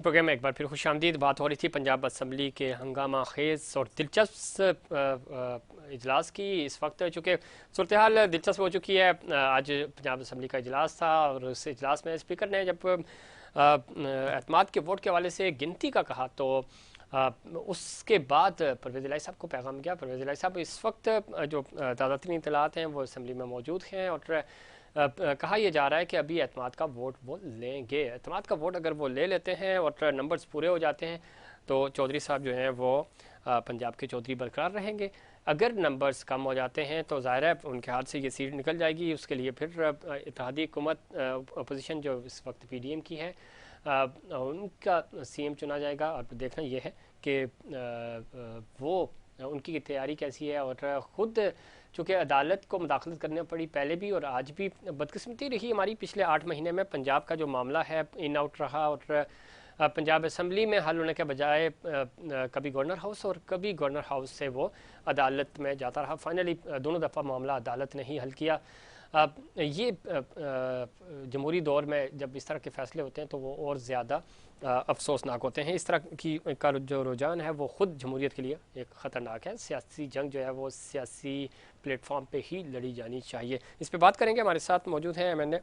Programme में एक बार फिर खुशामदीद। बात हो रही थी पंजाब असम्बली के हंगामा खेज और दिलचस्प इजलास की। इस वक्त चूँकि सूरत हाल दिलचस्प हो चुकी है, आज पंजाब असम्बली का इजलास था और उस इजलास में स्पीकर ने जब एतमाद के वोट के हवाले से गिनती का कहा तो उसके बाद परवेज़ इलाही साहब को पैगाम गया। परवेज़ इलाही साहब इस वक्त जो ताज़ा तरीन इतलात हैं वो असम्बली में मौजूद हैं और कहा यह जा रहा है कि अभी एतमाद का वोट वो लेंगे। एतमाद का वोट अगर वो ले लेते हैं और नंबर्स पूरे हो जाते हैं तो चौधरी साहब जो हैं वो पंजाब के चौधरी बरकरार रहेंगे। अगर नंबर्स कम हो जाते हैं तो ज़ाहिर है उनके हाथ से ये सीट निकल जाएगी। उसके लिए फिर इत्तेहादी हुकूमत अपोजिशन जो इस वक्त PDM की है उनका CM चुना जाएगा। और देखना यह है कि वो उनकी तैयारी कैसी है। और ख़ुद चूँकि अदालत को मुदाखलत करनी पड़ी पहले भी और आज भी, बदकिस्मती रही हमारी पिछले 8 महीने में पंजाब का जो मामला है इन आउट रहा और पंजाब असम्बली में हल होने के बजाय कभी गवर्नर हाउस और कभी गवर्नर हाउस से वो अदालत में जाता रहा। फाइनली दोनों दफ़ा मामला अदालत ने ही हल किया। ये जमहूरी दौर में जब इस तरह के फ़ैसले होते हैं तो वो और ज़्यादा अफसोसनाक होते हैं। इस तरह की का जो रुझान है वो ख़ुद जमहूरियत के लिए एक ख़तरनाक है। सियासी जंग जो है वो सियासी प्लेटफॉर्म पे ही लड़ी जानी चाहिए। इस पे बात करेंगे। हमारे साथ मौजूद हैं मैंने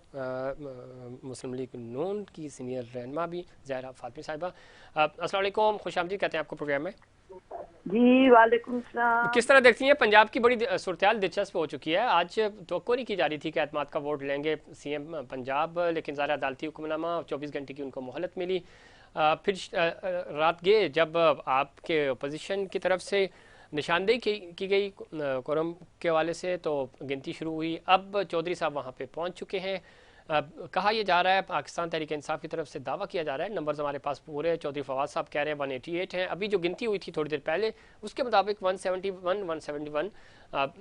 मुस्लिम लीग नून की सीनियर रहनुमा भी ज़हरा फातमी साहिबा। अस्सलाम वालेकुम, खुशामदीद कहते हैं आपको प्रोग्राम में। जी वालेकुम सलाम। किस तरह देखती हैं पंजाब की बड़ी सूरत दिलचस्प हो चुकी है। आज तो नहीं की जा रही थी कि एतमाद का वोट लेंगे CM पंजाब, लेकिन ज़ाहिर अदालती हुक्मनामा 24 घंटे की उनको मोहलत मिली। फिर रात गए जब आपके अपोजिशन की तरफ से निशानदेही की गई कोरम के हवाले से तो गिनती शुरू हुई। अब चौधरी साहब वहाँ पे पहुँच चुके हैं। कहा यह जा रहा है, पाकिस्तान तहरीक इंसाफ की तरफ से दावा किया जा रहा है नंबर्स हमारे पास पूरे। चौधरी फवाद साहब कह रहे हैं 188 हैं। अभी जो गिनती हुई थी थोड़ी देर पहले उसके मुताबिक 171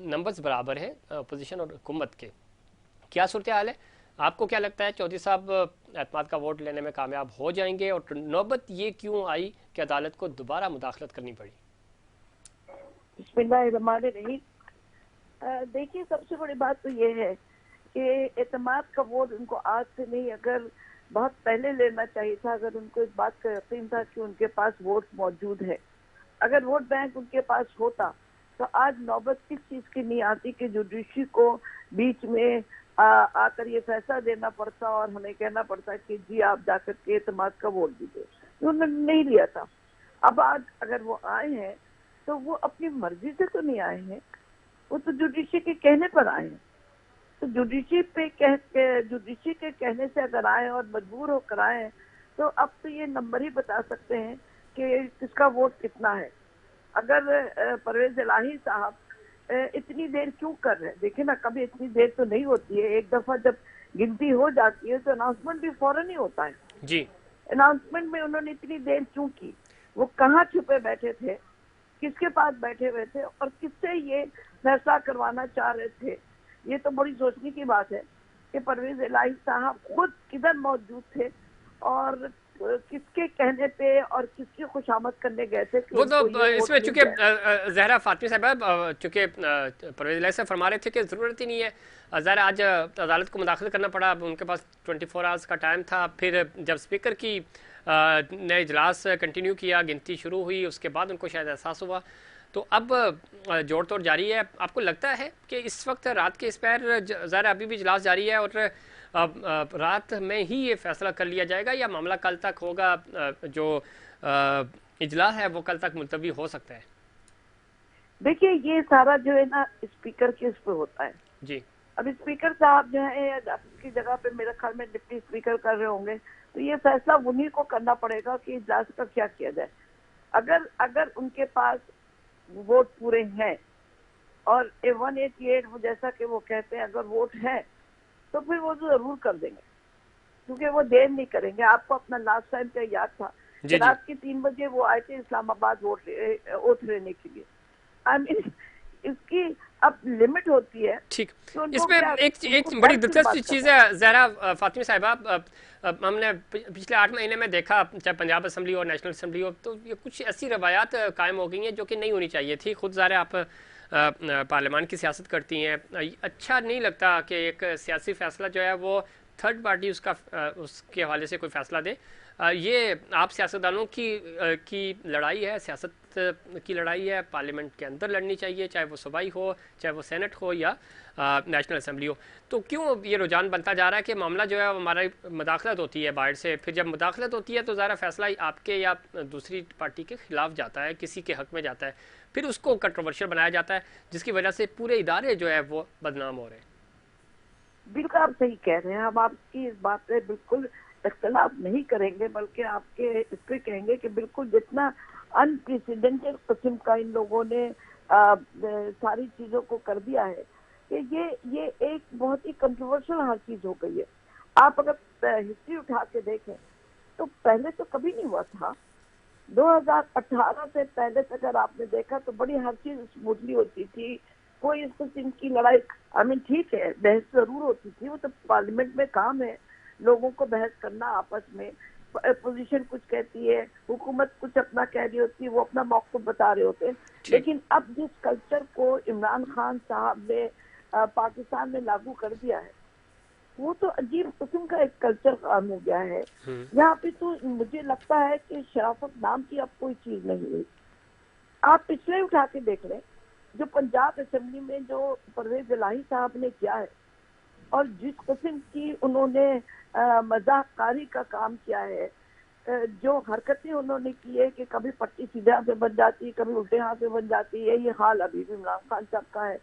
नंबर्स बराबर हैं अपोजिशन और हुकूमत के। क्या सूरत हाल है? आपको क्या लगता है चौधरी साहब एतमाद का वोट लेने में कामयाब हो जाएंगे और नौबत ये क्यों आई कि अदालत को दोबारा मुदाखलत करनी पड़ी? बिस्मिल्लाहिर्रहमानिर्रहीम। देखिए, सबसे बड़ी बात तो ये है कि एतमाद का वोट उनको आज से नहीं, अगर बहुत पहले लेना चाहिए था। अगर उनको इस बात का यकीन था कि उनके पास वोट मौजूद है, अगर वोट बैंक उनके पास होता तो आज नौबत किस चीज की नहीं आती कि जुडिशरी को बीच में आकर ये फैसला देना पड़ता और हमें कहना पड़ता कि जी आप जाकर के एतमाद का वोट दीजिए। उन्होंने नहीं लिया था। अब आज अगर वो आए हैं तो वो अपनी मर्जी से तो नहीं आए हैं, वो तो जुडिशरी के कहने पर आए हैं। तो जुडिशरी के कहने से अगर आए और मजबूर होकर आए तो अब तो ये नंबर ही बता सकते हैं कि किसका वोट कितना है। अगर परवेज इलाही साहब इतनी देर क्यों कर रहे हैं? देखिए ना, कभी इतनी देर तो नहीं होती है। एक दफा जब गिनती हो जाती है तो अनाउंसमेंट भी फौरन ही होता है जी। अनाउंसमेंट में उन्होंने इतनी देर क्यों की? वो कहाँ छुपे बैठे थे, किसके पास बैठे हुए थे और किससे ये फैसला करवाना चाह रहे थे? ये तो बड़ी सोचने की बात है कि परवेज इलाही साहब खुद किधर मौजूद थे और किसके कहने पे और किसकी खुशामद करने गए थे कि वो तो इसमें चूंकि ज़हरा फातमी साहब चूंकि परवेज इलाही साहब फरमा रहे थे कि ज़रूरत ही नहीं है। ज़हरा आज अदालत को मुदाखलत करना पड़ा। अब उनके पास 24 आवर्स का टाइम था। फिर जब स्पीकर की ने इजलास कंटिन्यू किया, गिनती शुरू हुई, उसके बाद उनको शायद एहसास हुआ। तो अब जोड़ तोड़ जारी है। आपको लगता है कि इस वक्त रात के इस पैर ज़रा अभी भी इजलास जारी है और रात में ही ये फैसला कर लिया जाएगा या मामला कल तक होगा? जो इजलास है वो कल तक मुलतवी हो सकता है? देखिए, ये सारा जो है ना स्पीकर के उस पर होता है जी। अब स्पीकर साहब जो है आपकी जगह पे मेरे ख्याल में डिप्टी स्पीकर कर रहे होंगे, तो ये फैसला उन्हीं को करना पड़ेगा कि इजलास का क्या किया जाए। अगर उनके पास वोट पूरे हैं और 188 जैसा कि वो कहते हैं अगर वोट है तो फिर वो तो जरूर कर देंगे, क्योंकि वो देर नहीं करेंगे। आपको अपना लास्ट टाइम का याद था कि रात के 3 बजे वो आए थे इस्लामाबाद वोट लेने के लिए। आई मीन इसकी अब लिमिट होती है। ठीक, इसमें एक बड़ी दिलचस्प चीज़ है ज़हरा फातमी साहिबा, हमने पिछले 8 महीने में देखा चाहे पंजाब असम्बली और नेशनल असम्बली हो तो ये कुछ ऐसी रवायात कायम हो गई हैं जो कि नहीं होनी चाहिए थी। खुद ज़ाहिर आप पार्लियामान की सियासत करती हैं, अच्छा नहीं लगता कि एक सियासी फैसला जो है वो थर्ड पार्टी उसके हवाले से कोई फैसला दे। ये आप सियासतदानों की लड़ाई है, सियासत की लड़ाई है, पार्लियामेंट के अंदर लड़नी चाहिए, चाहे वो सूबाई हो, चाहे वो सेनेट हो या नेशनल असेंबली हो। तो क्यों ये रुझान बनता जा रहा है कि मामला जो है हमारा मुदाखलत होती है बाहर से, फिर जब मुदाखलत होती है तो ज़रा फैसला आपके या दूसरी पार्टी के खिलाफ जाता है, किसी के हक में जाता है, फिर उसको कंट्रोवर्शियल बनाया जाता है, जिसकी वजह से पूरे इदारे जो है वो बदनाम हो रहे हैं। बिल्कुल आप सही कह रहे हैं। हम आपकी इस बात पे बिल्कुल इख्तलाफ नहीं करेंगे, बल्कि आपके इस पे कहेंगे कि बिल्कुल जितना अनप्रेसिडेंटेड किस्म का इन लोगों ने सारी चीजों को कर दिया है कि ये एक बहुत ही कंट्रोवर्शियल हर चीज हो गई है। आप अगर हिस्ट्री उठा के देखें तो पहले तो कभी नहीं हुआ था। 2018 से पहले तक अगर आपने देखा तो बड़ी हर चीज स्मूथली होती थी, कोई इस किस्म की लड़ाई ठीक है, बहस जरूर होती थी, वो तो पार्लियामेंट में काम है लोगों को बहस करना आपस में। पोजीशन कुछ कहती है, हुकूमत कुछ अपना कह रही होती है, वो अपना मौक़िफ़ बता रहे होते हैं। लेकिन अब जिस कल्चर को इमरान खान साहब ने पाकिस्तान में लागू कर दिया है, वो तो अजीब किस्म का एक कल्चर काम हो गया है। यहाँ पे तो मुझे लगता है कि शराफत नाम की अब कोई चीज नहीं है। आप पिछले उठा के देख लें, जो पंजाब असेंबली में जो परवेज इलाही साहब ने किया है और जिस किस्म की उन्होंने मजाककारी का काम किया है, जो हरकतें उन्होंने की है कि कभी पट्टी सीधे हाथ में बन जाती है, कभी उल्टे हाथ में बन जाती है, ये हाल अभी भी इमरान खान साहब का है।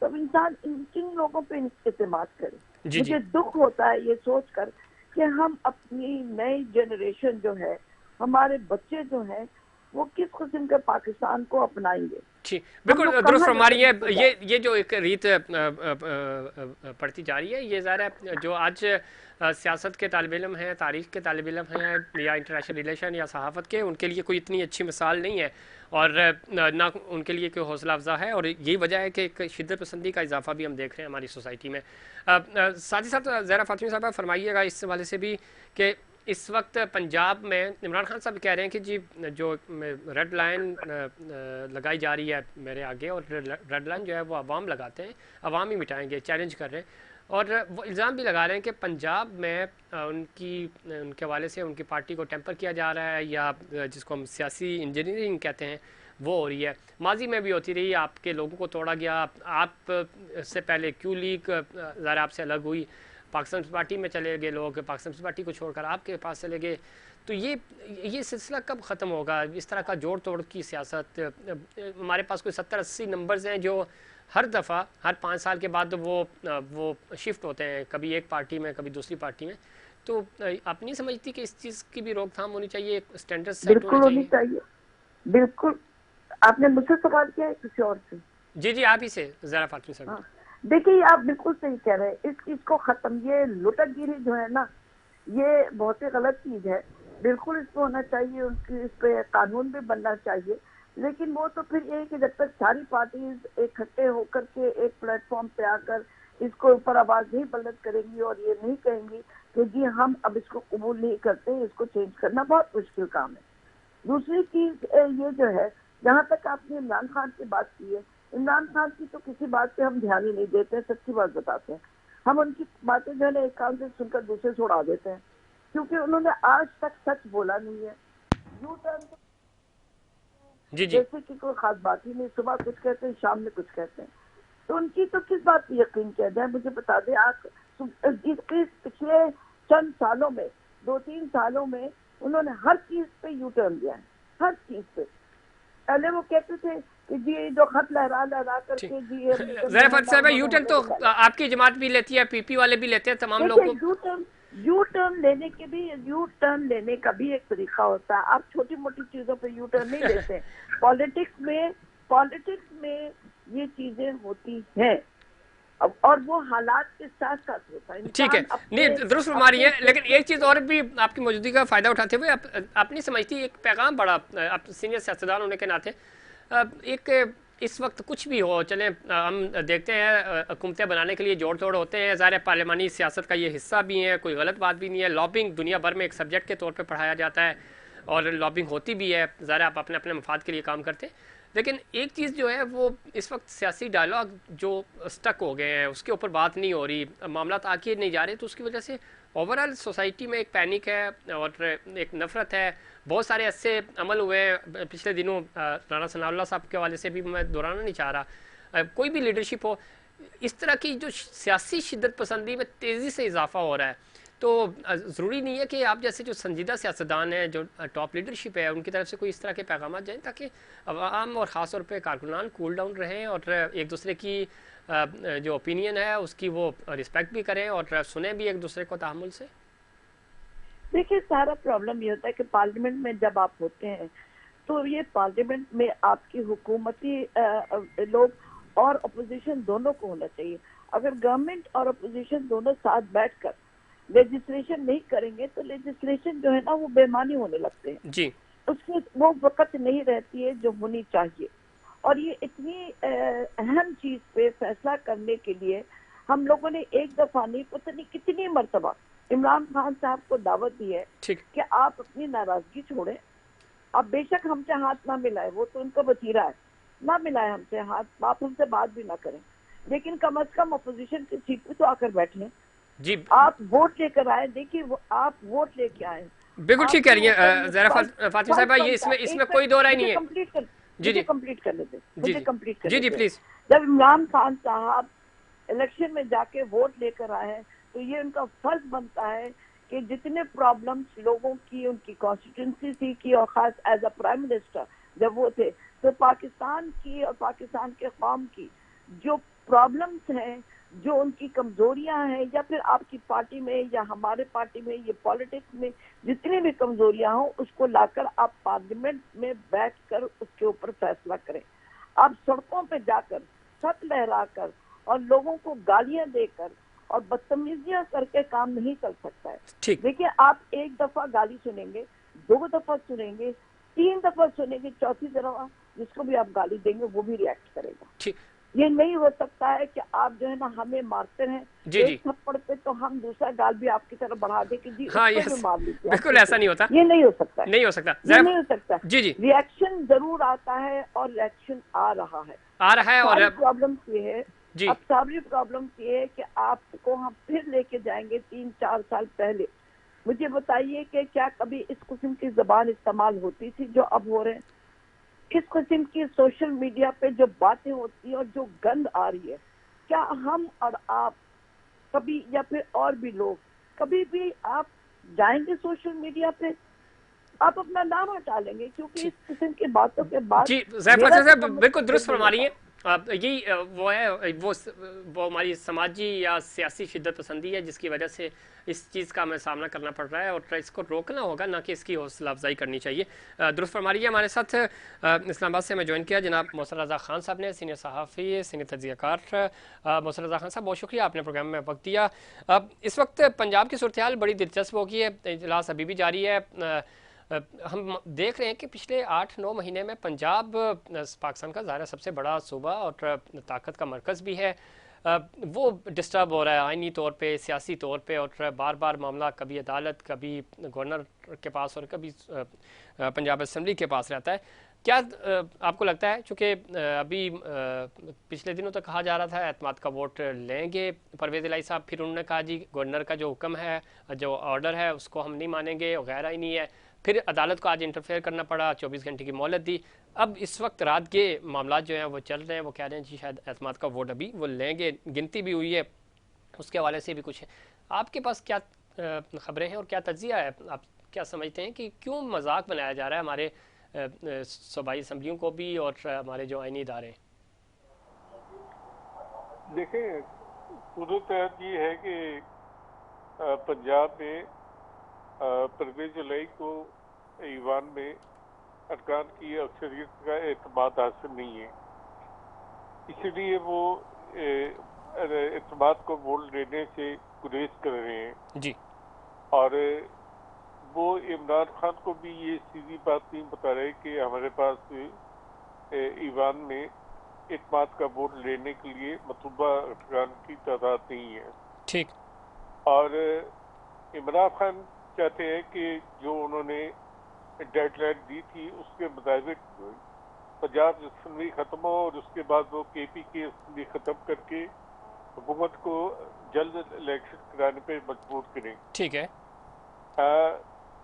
तो इंसान किन लोगों पे इस्तेमाल करे। मुझे दुख होता है ये सोचकर कि हम अपनी नई जनरेशन जो है, हमारे बच्चे जो हैं, वो किस किस्म के पाकिस्तान को अपनाएंगे। जी बिल्कुल दुरुस्त फरमा रही है। ये जो एक रीत पढ़ती जा रही है, ये ज़ाहिर है जो आज सियासत के तालिब इल्म हैं, तारीख़ के तालिब इल्म हैं या इंटरनेशनल रिलेशन या सहाफ़त के, उनके लिए कोई इतनी अच्छी मिसाल नहीं है और ना उनके लिए कोई हौसला अफजा है। और यही वजह है कि एक शिद्दत पसंदी का इजाफा भी हम देख रहे हैं हमारी सोसाइटी में। साथ ही साथ ज़हरा फातमी साहब फरमाइएगा इस हवाले से भी कि इस वक्त पंजाब में इमरान खान साहब कह रहे हैं कि जी जो रेड लाइन लगाई जा रही है मेरे आगे, और रेड लाइन जो है वो अवाम लगाते हैं, अवाम ही मिटाएंगे, चैलेंज कर रहे हैं। और वो इल्ज़ाम भी लगा रहे हैं कि पंजाब में उनके हवाले से उनकी पार्टी को टेम्पर किया जा रहा है, या जिसको हम सियासी इंजीनियरिंग कहते हैं वो हो रही है। माजी में भी होती रही, आपके लोगों को तोड़ा गया, आप से पहले क्यू लीग ज़रा आपसे अलग हुई, पाकिस्तान पार्टी में चले गए लोग, पाकिस्तान पार्टी को छोड़कर आपके पास चले गए। तो ये सिलसिला कब ख़त्म होगा? इस तरह का जोड़ तोड़ की सियासत, हमारे पास कोई 70-80 नंबर्स हैं जो हर दफ़ा हर 5 साल के बाद वो शिफ्ट होते हैं, कभी एक पार्टी में कभी दूसरी पार्टी में। तो आप नहीं समझती कि इस चीज़ की भी रोकथाम होनी चाहिए, स्टैंडर्ड सेट होने चाहिए? बिल्कुल। आपने मुझसे सवाल किया है किसी और से? जी आप ही से ज़रा फातमी साहब। देखिए आप बिल्कुल सही कह रहे हैं। इस चीज को खत्म, ये लुटकगिरी जो है ना, ये बहुत ही गलत चीज है। बिल्कुल इसको होना चाहिए, उनकी इस पे कानून भी बनना चाहिए। लेकिन वो तो फिर ये कि जब तक सारी पार्टीज इकट्ठे होकर के एक प्लेटफॉर्म पे आकर इसको ऊपर आवाज नहीं बुलंद करेंगी और ये नहीं कहेंगी कि जी हम अब इसको कबूल नहीं करते, इसको चेंज करना बहुत मुश्किल काम है। दूसरी चीज ये जो है, जहाँ तक आपने इमरान खान की बात की है, इमरान खान की तो किसी बात पे हम ध्यान ही नहीं देते, सच्ची बात बताते हैं। हम उनकी बातें जो है ना एक कान से सुनकर दूसरे छोड़ा देते हैं, क्योंकि उन्होंने आज तक सच बोला नहीं है। यू टर्न जैसे कि कोई खास बात ही नहीं, सुबह कुछ कहते हैं, शाम में कुछ कहते हैं। तो उनकी तो किस बात पे यकीन किया जाए, मुझे बता दें। आप पिछले चंद सालों में, 2-3 सालों में उन्होंने हर चीज पे यू टर्न दिया है, हर चीज पे। पहले वो कहते थे कि जी जो खत लहरा करके जी साहब यू टर्न तो आपकी जमात भी लेती है, पीपी वाले भी लेते हैं, तमाम लोग यू टर्न लेने का भी एक तरीका होता है। आप छोटी मोटी चीजों पे यू टर्न नहीं लेते। पॉलिटिक्स में ये चीजें होती हैं और वो हालात के साथ साथ होता है। ठीक है, नहीं दुरुस्त फरमा रही है। लेकिन एक चीज़ और भी आपकी मौजूदगी का फ़ायदा उठाते हुए आप नहीं समझती, एक पैगाम बड़ा, आप सीनियर सियासतदान होने के नाते, एक इस वक्त कुछ भी हो, चलें हम देखते हैं हुकूमतें बनाने के लिए जोड़ तोड़ होते हैं, ज़ाहिर पार्लियामानी सियासत का ये हिस्सा भी है, कोई गलत बात भी नहीं है। लॉबिंग दुनिया भर में एक सब्जेक्ट के तौर पर पढ़ाया जाता है और लॉबिंग होती भी है, ज़ाहिर आप अपने अपने मफाद के लिए काम करते हैं। लेकिन एक चीज़ जो है वो इस वक्त सियासी डायलॉग जो स्टक हो गए हैं उसके ऊपर बात नहीं हो रही, मामला आगे नहीं जा रहे, तो उसकी वजह से ओवरऑल सोसाइटी में एक पैनिक है और एक नफरत है। बहुत सारे ऐसे अमल हुए हैं पिछले दिनों, राना सनाउल्लाह साहब के हवाले से भी मैं दोहराना नहीं चाह रहा, कोई भी लीडरशिप हो, इस तरह की जो सियासी शिद्दत पसंदी में तेज़ी से इजाफा हो रहा है। तो ज़रूरी नहीं है कि आप जैसे जो संजीदा सियासतदान हैं, जो टॉप लीडरशिप है, उनकी तरफ से कोई इस तरह के पैगाम जाएँ ताकि आवाम और ख़ास तौर पे कारकुनान कूल डाउन रहें और एक दूसरे की जो ओपिनियन है उसकी वो रिस्पेक्ट भी करें और सुने भी एक दूसरे को तहम्मुल से। देखिए, सारा प्रॉब्लम ये होता है कि पार्लियामेंट में जब आप होते हैं तो ये पार्लियामेंट में आपकी हुकूमती लोग और अपोजिशन दोनों को होना चाहिए। अगर गवर्नमेंट और अपोजिशन दोनों साथ बैठकर लेजिस्लेशन नहीं करेंगे तो लेजिस्लेशन जो है ना वो बेमानी होने लगते हैं, जी उसमें वो वक्त नहीं रहती है जो होनी चाहिए। और ये इतनी अहम चीज पे फैसला करने के लिए हम लोगों ने एक दफा नहीं पता नहीं कितनी मर्तबा इमरान खान साहब को दावत दी है ठीक। कि आप अपनी नाराजगी छोड़ें। अब बेशक हमसे हाथ ना मिलाए, वो तो उनका वतीरा है, ना मिलाए हमसे हाथ, आप हमसे बात भी ना करें, लेकिन कम से कम अपोजिशन की सीट पे तो आकर बैठे। जी आप वोट लेकर आए, देखिए आप वोट लेके आए, बिल्कुल ठीक कह रही है जहरा फर्ज फातिमा साहबा, ये बनता है। इसमें कोई दो राय नहीं है। कंप्लीट कर, जी मुझे जी कंप्लीट करने दे, जी मुझे जी कंप्लीट जी करने जी दे। प्लीज। जब इमरान खान साहब इलेक्शन में जाके वोट लेकर आए हैं तो ये उनका फर्ज बनता है कि जितने प्रॉब्लम्स लोगों की उनकी कॉन्स्टिट्यूंसी की, और खास एज अ प्राइम मिनिस्टर जब वो थे, तो पाकिस्तान की और पाकिस्तान के कौम की जो प्रॉब्लम्स हैं, जो उनकी कमजोरियां हैं, या फिर आपकी पार्टी में या हमारे पार्टी में, ये पॉलिटिक्स में जितनी भी कमजोरियां हो, उसको लाकर आप पार्लियामेंट में बैठकर उसके ऊपर फैसला करें। आप सड़कों पे जाकर छत लहराकर और लोगों को गालियां देकर और बदतमीजियां करके काम नहीं चल सकता है। ठीक देखिए, आप एक दफा गाली सुनेंगे, 2 दफा सुनेंगे, 3 दफा सुनेंगे, चौथी दफा जिसको भी आप गाली देंगे वो भी रिएक्ट करेगा। ठीक। ये नहीं हो सकता है कि आप जो है ना हमें मारते हैं, जी जी एक थप्पड़ पे तो हम दूसरा गाल भी आपकी तरफ बढ़ा दे कि जी हाँ, उस पर भी यस, मार लीजिए। बिल्कुल ऐसा नहीं होता, ये नहीं हो सकता है, नहीं हो सकता ये नहीं हो सकता। जी जी रिएक्शन जरूर आता है और रिएक्शन आ रहा है। आ रहा है। और सारी प्रॉब्लम ये है, जी अब सारी प्रॉब्लम ये है कि आपको हम फिर लेके जाएंगे 3-4 साल पहले। मुझे बताइए कि क्या कभी इस किस्म की जबान इस्तेमाल होती थी जो अब हो रहे हैं? इस किस्म की सोशल मीडिया पे जो बातें होती हैं और जो गंद आ रही है, क्या हम और आप कभी, या फिर और भी लोग कभी भी आप जाएंगे सोशल मीडिया पे, आप अपना नाम हटा लेंगे? क्योंकि इस किस्म की बातों के बाद जी जैफ मेरा साहब तो बिल्कुल दुरुस्त दिल नहीं फरमा रही होता। हैं। यही वो है, वो हमारी समाजी या सियासी शिद्दत पसंदी है जिसकी वजह से इस चीज़ का हमें सामना करना पड़ रहा है और इसको रोकना होगा, ना कि इसकी हौसला अफजाई करनी चाहिए। दुरुस्त फरमा रही है। हमारे साथ इस्लामाबाद से हमें ज्वाइन किया जनाब मोहसिन रज़ा खान साहब ने, सीनियर सहाफ़ी, सीनियर तजियाकार। मोहसिन रज़ा खान साहब, बहुत शुक्रिया आपने प्रोग्राम में वक्त दिया। इस वक्त पंजाब की सूरत हाल बड़ी दिलचस्प हो गई है, इजलास अभी भी जारी है। हम देख रहे हैं कि पिछले 8-9 महीने में पंजाब पाकिस्तान का ज़ाहिर सबसे बड़ा सूबा और ताकत का मरकज़ भी है, वो डिस्टर्ब हो रहा है आइनी तौर पे, सियासी तौर पे, और बार बार मामला कभी अदालत, कभी गवर्नर के पास और कभी पंजाब असम्बली के पास रहता है। क्या आपको लगता है, चूँकि अभी पिछले दिनों तक कहा जा रहा था एतमाद का वोट लेंगे परवेज़ इलाही साहब, फिर उन्होंने कहा जी गवर्नर का जो हुक्म है, जो ऑर्डर है, उसको हम नहीं मानेंगे वगैरह ही नहीं है, फिर अदालत को आज इंटरफेयर करना पड़ा, 24 घंटे की मोहलत दी। अब इस वक्त रात के मामला जो हैं वो चल रहे हैं, वो कह रहे हैं जी शायद एतमाद का वोट अभी वो लेंगे, गिनती भी हुई है, उसके हवाले से भी कुछ है। आपके पास क्या खबरें हैं और क्या तज्जिया है? आप क्या समझते हैं कि क्यों मजाक बनाया जा रहा है हमारे सूबाई असम्बलियों को भी और हमारे जो आइनी इदारे? देखें, सूरत ये है कि पंजाब में परवेज इलाही को ईवान में अरकान की अक्सरियत का एतमाद हासिल नहीं है, इसलिए वो एतमाद को वोट लेने से गुरेज कर रहे हैं। जी। और वो इमरान खान को भी ये सीधी बात नहीं बता रहे कि हमारे पास ईवान में एतमाद का वोट लेने के लिए मतलूबा अरकान की तादाद नहीं है। ठीक। और इमरान खान चाहते हैं कि जो उन्होंने डेडलाइन दी थी उसके मुताबिक पंजाब असेंबली खत्म हो और उसके बाद वो केपी की असेंबली खत्म करके हुकूमत को जल्द इलेक्शन कराने पे मजबूर करें। ठीक है।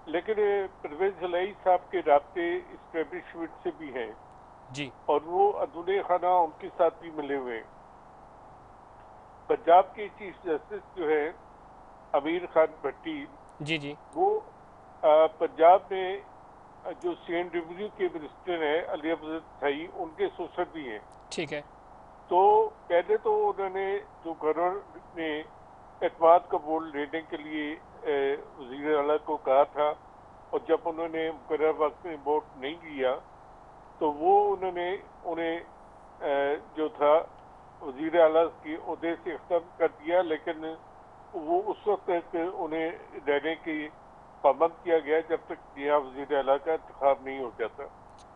लेकिन परवेज जलाई साहब के राब्ते इस्टेब्लिशमेंट से भी हैं जी और वो अदूले खाना उनके साथ भी मिले हुए हैं। पंजाब के चीफ जस्टिस जो है अमीर खान भट्टी, जी जी वो पंजाब में जो सीएम रेवेन्यू के मिनिस्टर हैं अली अफजल सही, उनके सोशल भी हैं। ठीक है। तो पहले तो उन्होंने जो गवर्नर ने एतमाद का वोट लेने के लिए वजीर आला को कहा था और जब उन्होंने मुकर्रर वक्त में वोट नहीं लिया तो वो उन्होंने उन्हें जो था वजीर आला के ओहदे से खत्म कर दिया, लेकिन वो उस वक्त तक उन्हें रहने की पाबंद किया गया जब तक नया वजीर आला का इंतखाब नहीं हो जाता।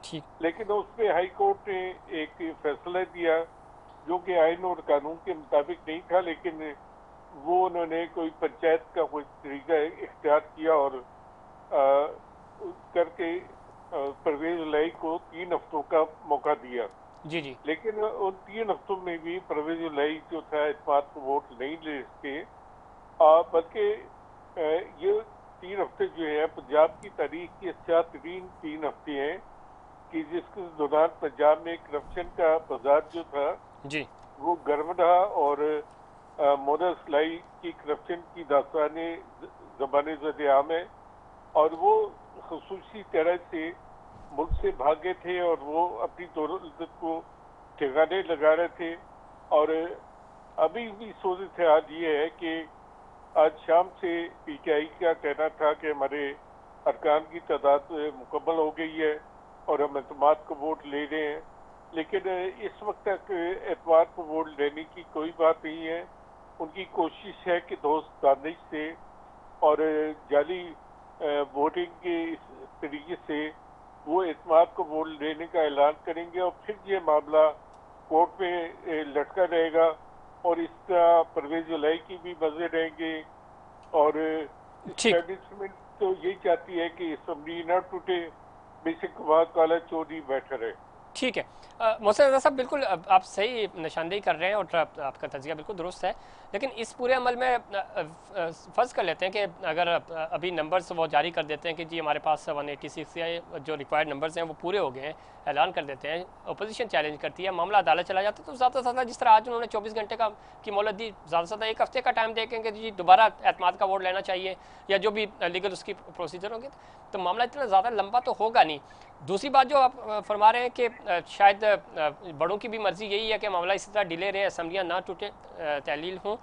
ठीक। लेकिन उस पर हाई कोर्ट ने एक फैसला दिया जो कि आइन और कानून के मुताबिक नहीं था, लेकिन वो उन्होंने कोई पंचायत का कोई तरीका इख्तियार किया और करके परवेज लाई को 3 हफ्तों का मौका दिया। जी जी लेकिन उन 3 हफ्तों में भी परवेज लाई जो था इत्तेफाक को वोट नहीं ले सके, बल्कि ये 3 हफ्ते जो है पंजाब की तारीख के अच्छा तरीन 3 हफ्ते हैं कि जिसके दौरान पंजाब में करप्शन का बाजार जो था जी वो गर्म रहा और मोदर सलाई की करप्शन की दास्ताने ज़बाने ज़द-ए-आम है और वो खसूसी तरह से मुल्क से भागे थे और वो अपनी दौलत को ठिकाने लगा रहे थे। और अभी भी सूरत हाल ये है कि आज शाम से पीटीआई का कहना था कि हमारे अरकान की तादाद मुकम्मल हो गई है और हम एतमाद को वोट ले रहे हैं, लेकिन इस वक्त तक एतमाद को वोट लेने की कोई बात नहीं है। उनकी कोशिश है कि दोस्त साजिश से और जाली वोटिंग के इस तरीके से वो एतमाद को वोट लेने का ऐलान करेंगे और फिर ये मामला कोर्ट में लटका रहेगा और इसका परवेज लाई की भी मजे रहेंगे। और ठीक। एस्टेब्लिशमेंट तो यही चाहती है कि असम्बली न टूटे, बेशक वहाँ काला चोरी बैठा रहे। ठीक है। मोहसिन रज़ा साहब, बिल्कुल आप सही निशानदेही कर रहे हैं और आपका तजिया बिल्कुल दुरुस्त है, लेकिन इस पूरे अमल में फ़र्ज़ कर लेते हैं कि अगर अभी नंबर्स वो जारी कर देते हैं कि जी हमारे पास 186 या जो रिक्वायर्ड नंबर्स हैं वो पूरे हो गए हैं, ऐलान कर देते हैं, अपोजिशन चैलेंज करती है, मामला अदालत चला जाता है, तो ज़्यादा से ज़्यादा जिस तरह आज उन्होंने 24 घंटे की मोहलत दी, ज़्यादा से ज़्यादा 1 हफ्ते का टाइम देखेंगे जी दोबारा एतमाद का वोट लेना चाहिए या जो भी लीगल उसकी प्रोसीजर होंगे, तो मामला इतना ज़्यादा लंबा तो होगा नहीं। दूसरी बात जो आप फरमा रहे हैं कि शायद बड़ों की भी मर्जी यही है कि मामला इसी तरह डिले रहे, असम्बलियाँ ना टूटे, तहलील हों,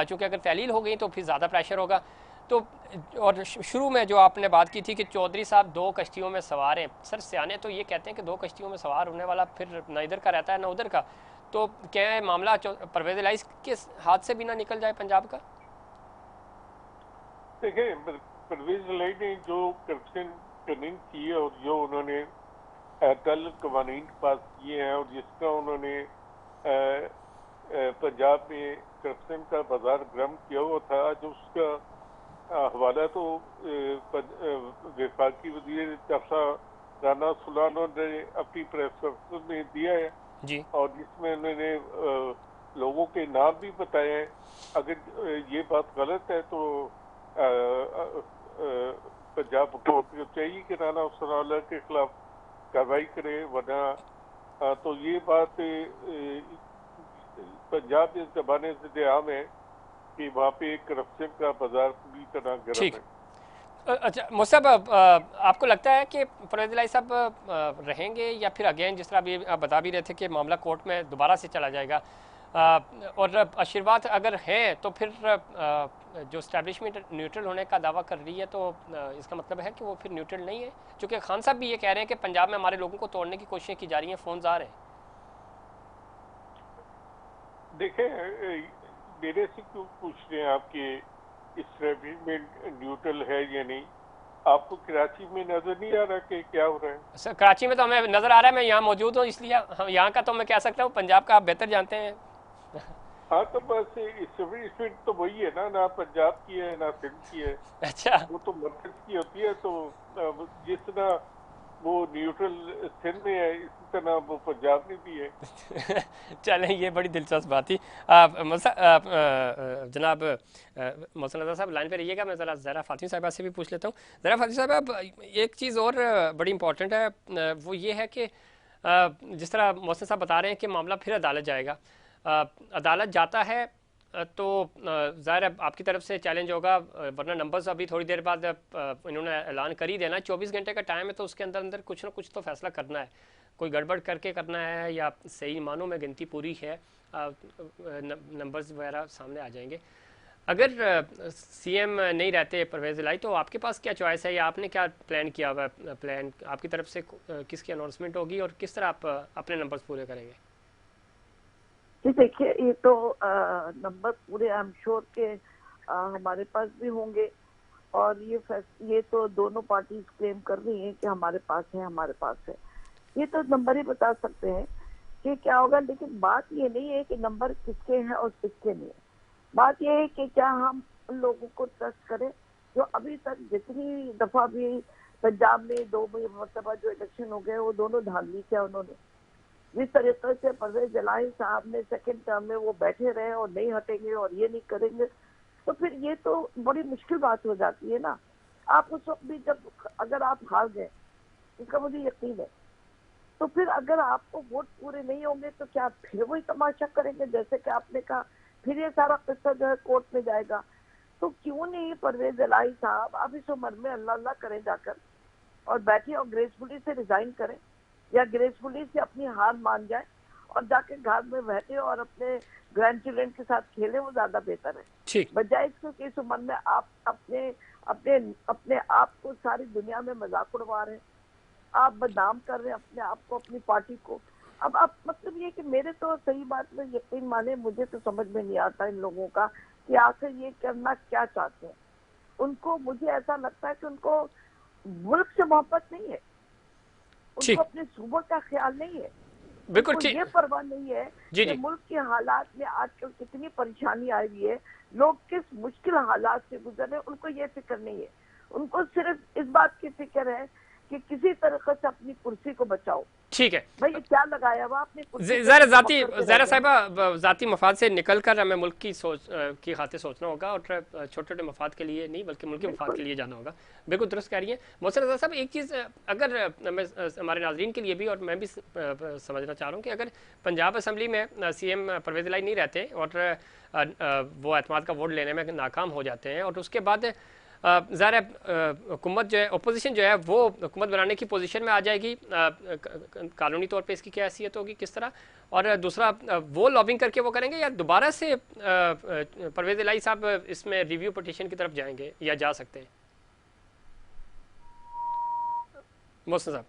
चूँकि अगर तहलील हो गई तो फिर ज़्यादा प्रेशर होगा। तो और शुरू में जो आपने बात की थी कि चौधरी साहब 2 कश्तियों में सवार हैं, सर सियाने तो ये कहते हैं कि 2 कश्तियों में सवार होने वाला फिर न इधर का रहता है न उधर का, तो क्या है मामला परवेज इलाही के हाथ से भी ना निकल जाए पंजाब का? देखिए, परवेज इलाही ने जो करप्शन ट्रेनिंग की है और जो उन्होंने कल कवानीन पास किए हैं और जिसका उन्होंने पंजाब में करप्शन का बाजार गर्म किया हुआ था, जो उसका हवाला तो वफाकी वज़ीर दफ़ा राना सुलानो ने अपनी प्रेस कॉन्फ्रेंस में दिया है जी। और जिसमें उन्होंने लोगों के नाम भी बताए हैं। अगर ये बात गलत है तो पंजाब हुकूमत को चाहिए कि राना सुलानो के खिलाफ कार्रवाई करे, वरना तो ये बात पंजाब इस ज़माने से आम है कि वहाँ पे करप्शन का बाजार पूरी तरह गर्म है। अच्छा मुसाब, आपको लगता है कि परवेज इलाही साहब रहेंगे या फिर अगेन जिस तरह अभी आप बता भी रहे थे कि मामला कोर्ट में दोबारा से चला जाएगा, और आशीर्वाद अगर हैं तो फिर जो इस्टेब्लिशमेंट न्यूट्रल होने का दावा कर रही है तो इसका मतलब है कि वो फिर न्यूट्रल नहीं है, क्योंकि खान साहब भी ये कह रहे हैं कि पंजाब में हमारे लोगों को तोड़ने की कोशिशें की जा रही हैं, फ़ोन आ रहे हैं। देखें, मेरे से क्यों पूछ रहे हैं आपके इस्टेब्लिशमेंट न्यूट्रल है या नहीं? आपको कराची में नजर नहीं आ रहा कि क्या हो रहा है? सर कराची में तो हमें नज़र आ रहा है, मैं यहाँ मौजूद हूँ इसलिए हम यहाँ का तो मैं कह सकता हूँ, पंजाब का आप बेहतर जानते हैं। हाँ, तो बस इस्टेब्लिशमेंट तो वही है ना पंजाब की है ना सिंध की है। अच्छा। वो तो मरकज की होती है। तो जिस तरह वो न्यूट्रल सिंध में है, इसी तरह वो पंजाब में भी है। चलें, ये बड़ी दिलचस्प बात थी। जनाब मोहसिन रज़ा साहब लाइन पे रहिएगा, मैं ज़रा ज़रा फ़ातिमी साहिबा से भी पूछ लेता हूँ। ज़रा फ़ातिमी साहिबा, अब एक चीज़ और बड़ी इंपॉर्टेंट है, वो ये है कि जिस तरह मोहसिन साहब बता रहे हैं कि मामला फिर अदालत जाएगा, अदालत जाता है तो ज़ाहिर है आपकी तरफ से चैलेंज होगा, वरना नंबर्स अभी थोड़ी देर बाद इन्होंने ऐलान कर ही देना। 24 घंटे का टाइम है, तो उसके अंदर अंदर कुछ ना कुछ तो फैसला करना है। कोई गड़बड़ करके करना है या सही मानों में गिनती पूरी है, नंबर्स वगैरह सामने आ जाएंगे। अगर सीएम नहीं रहते परवेज़ इलाही, तो आपके पास क्या चॉइस है या आपने क्या प्लान किया हुआ है? प्लान आपकी तरफ से किसकी अनाउंसमेंट होगी और किस तरह आप अपने नंबर्स पूरे करेंगे? जी देखिए, ये तो नंबर पूरे आई एम श्योर के हमारे पास भी होंगे, और ये तो दोनों पार्टीज क्लेम कर रही हैं कि हमारे पास है, हमारे पास है। ये तो नंबर ही बता सकते हैं कि क्या होगा, लेकिन बात ये नहीं है कि नंबर किसके हैं और किसके नहीं है। बात ये है कि क्या हम उन लोगों को ट्रस्ट करें जो अभी तक जितनी दफा भी पंजाब में 2 मरतबा जो इलेक्शन हो गए, वो दोनों धांधली किया उन्होंने। जिस तरीके से परवेज इलाही साहब ने सेकंड टर्म में वो बैठे रहे और नहीं हटेंगे और ये नहीं करेंगे, तो फिर ये तो बड़ी मुश्किल बात हो जाती है ना। आप उस वक्त भी जब अगर आप हार गए, इसका मुझे यकीन है, तो फिर अगर आपको वोट पूरे नहीं होंगे तो क्या फिर वही तमाशा करेंगे? जैसे कि आपने कहा, फिर ये सारा किस्सा जो है कोर्ट में जाएगा। तो क्यों नहीं परवेज इलाही साहब अब इस उम्र में अल्लाह अल्लाह करें जाकर और बैठे और ग्रेसफुली से रिजाइन करें, या ग्रेसफुली से अपनी हार मान जाए और जाके घर में बैठे और अपने ग्रैंड चिल्ड्रन के साथ खेले, वो ज्यादा बेहतर है। ठीक। बजाय इसको कि इस उम्र में आप अपने अपने अपने आप को सारी दुनिया में मजाक उड़वा रहे हैं, आप बदनाम कर रहे हैं अपने आप को, अपनी पार्टी को। अब आप मतलब ये कि मेरे तो सही बात में यकीन माने, मुझे तो समझ में नहीं आता इन लोगों का कि आखिर ये करना क्या चाहते हैं। उनको, मुझे ऐसा लगता है कि उनको मुल्क से मोहब्बत नहीं है, उनको अपने सूबे का ख्याल नहीं है, बिल्कुल उनको ठीक। ये परवाह नहीं है जी कि जी। मुल्क के हालात में आजकल कितनी परेशानी आई हुई है, लोग किस मुश्किल हालात से गुजर रहे हैं, उनको ये फिक्र नहीं है। उनको सिर्फ इस बात की फिक्र है कि किसी तरीके से अपनी कुर्सी को बचाओ। ठीक है भाई, ये क्या लगाया हुआ अपनी कुर्सी पे, ज़रा तो ज़ाती पकड़ के रह ज़रा गए। साहिबा, ज़ाती मफाद से निकल कर हमें मुल्क की सोच की खातिर सोचना होगा, और छोटे छोटे मफाद के लिए नहीं बल्कि मुल्क के मफाद के लिए जाना होगा। बिल्कुल दुरुस्त कह रही हैं मोहसिन रज़ा साहब। एक चीज़ अगर मैं हमारे नाज़रीन के लिए भी और मैं भी समझना चाह रहा हूँ कि अगर पंजाब असम्बली में सीएम परवेज़ इलाही नहीं रहते और वो एतमाद का वोट लेने में नाकाम हो जाते हैं, और उसके बाद ज़ाहिर है हुकूमत जो है, अपोजिशन जो है, वो हुकूमत बनाने की पोजीशन में आ जाएगी, कानूनी तौर पे इसकी क्या हैसियत होगी, किस तरह? और दूसरा, वो लॉबिंग करके वो करेंगे या दोबारा से परवेज़ इलाही साहब इसमें रिव्यू पिटीशन की तरफ जाएंगे या जा सकते हैं? मोहसिन साहब,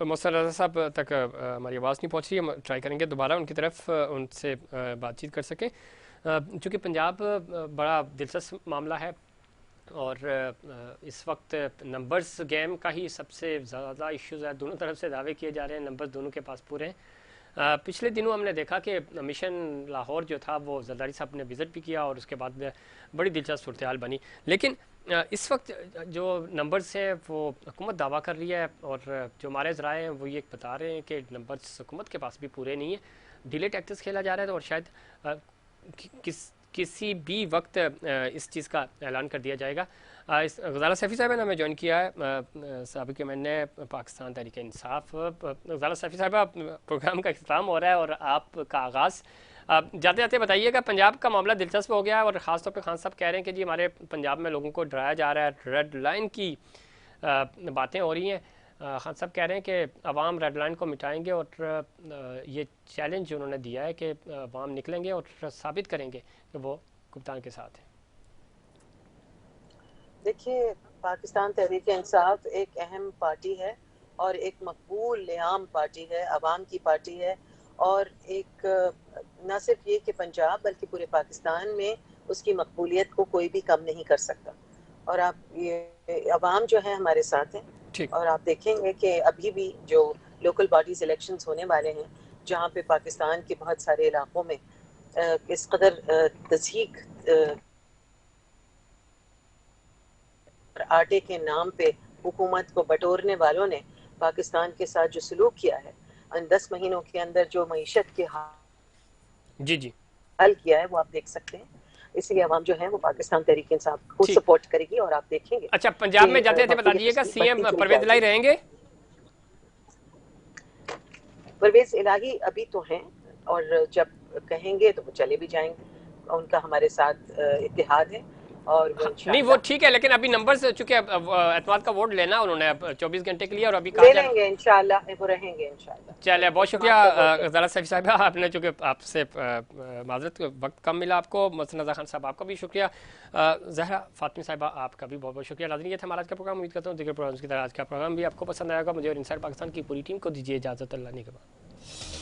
मोहसिन रज़ा साहब तक हमारी आवाज़ नहीं पहुंच रही, हम ट्राई करेंगे दोबारा उनकी तरफ उनसे बातचीत कर सकें। चूँकि पंजाब बड़ा दिलचस्प मामला है और इस वक्त नंबर्स गेम का ही सबसे ज़्यादा इश्यूज़ है। दोनों तरफ से दावे किए जा रहे हैं, नंबर्स दोनों के पास पूरे हैं। पिछले दिनों हमने देखा कि मिशन लाहौर जो था वो जरदारी साहब ने विज़िट भी किया और उसके बाद बड़ी दिलचस्प सूरत हाल बनी। लेकिन इस वक्त जो नंबर्स हैं वो हुकूमत दावा कर रही है, और जो हमारे ज़राए हैं वो ये बता रहे हैं कि नंबर्स हुकूमत के पास भी पूरे नहीं है। डिले टैक्टिक्स खेला जा रहा है, और शायद किसी भी वक्त इस चीज़ का ऐलान कर दिया जाएगा। इस गज़ाला सैफ़ी साहब ने हमें ज्वाइन किया है, साबिक़ मैंने पाकिस्तान तहरीक इंसाफ। गज़ाला सैफ़ी साहब, प्रोग्राम का इख्तिताम हो रहा है और आपका आगाज़। जाते जाते बताइएगा, पंजाब का मामला दिलचस्प हो गया है और ख़ास तौर पे खान साहब कह रहे हैं कि जी हमारे पंजाब में लोगों को डराया जा रहा है, रेड लाइन की बातें हो रही हैं। खान साहब कह रहे हैं कि अवाम रेड लाइन को मिटाएंगे, और ये चैलेंज उन्होंने दिया है कि अवाम निकलेंगे और साबित करेंगे कि वो कप्तान के साथ है। देखिए, पाकिस्तान तहरीक इंसाफ एक अहम पार्टी है और एक मकबूल लियाम पार्टी है, अवाम की पार्टी है, और एक न सिर्फ ये कि पंजाब बल्कि पूरे पाकिस्तान में उसकी मकबूलियत को कोई भी कम नहीं कर सकता। और आप ये अवाम जो है हमारे साथ है, और आप देखेंगे कि अभी भी जो लोकल बॉडीज इलेक्शंस होने वाले हैं, जहाँ पे पाकिस्तान के बहुत सारे इलाकों में इस कदर तज़हीक आटे के नाम पे हुकूमत को बटोरने वालों ने पाकिस्तान के साथ जो सलूक किया है, 10 महीनों के अंदर जो मईशत के जी जी हल किया है, वो आप देख सकते हैं। इसलिए अवाम जो है वो पाकिस्तान तहरीक इंसाफ को सपोर्ट करेगी और आप देखेंगे। अच्छा, पंजाब में जाते थे बता दीजिएगा, सीएम परवेज इलाही रहेंगे? परवेज इलाही अभी तो हैं और जब कहेंगे तो वो चले भी जाएंगे, उनका हमारे साथ इत्तेहाद है और वो नहीं वो ठीक है, लेकिन अभी नंबर से चूंकि एतमाद का वोट लेना उन्होंने 24 घंटे के लिए और अभी ले लेंगे इंशाल्लाह, वो रहेंगे इंशाल्लाह। चलिए, बहुत शुक्रिया ज़रा सैफी साहब, आपने चूँकि आपसे माजरत वक्त कम मिला आपको। मसन रज़ा खान साहब आपका भी शुक्रिया। जहरा फातमी साहिबा आपका भी बहुत बहुत शुक्रिया। नाज़रीन, ये था हमारा आज का प्रोग्राम। उम्मीद करता हूँ दिगर प्रोग्राम्स की तरह आज का प्रोग्राम भी आपको पसंद आएगा। मुझे और इंसाइड पाकिस्तान की पूरी टीम को दीजिए इजाज़त। अल्लाह ने के बाद।